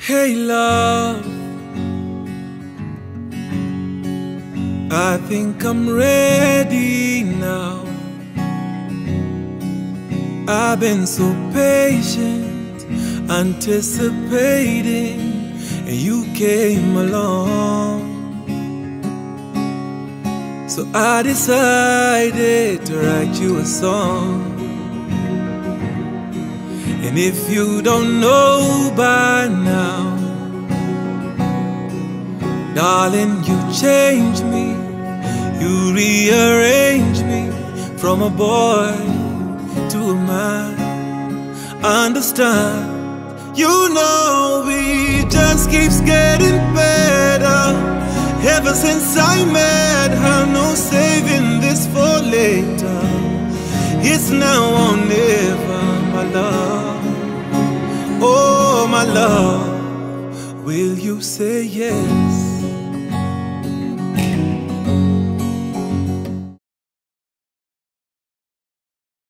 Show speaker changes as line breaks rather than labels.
Hey love, I think I'm ready now. I've been so patient, anticipating, and you came along. So I decided to write you a song. And if you don't know by now, darling, you changed me. You rearranged me from a boy to a man. Understand, you know we just keeps getting better. Ever since I met her, no saving this for later. It's now or never, my love. Oh, my love, will you say yes?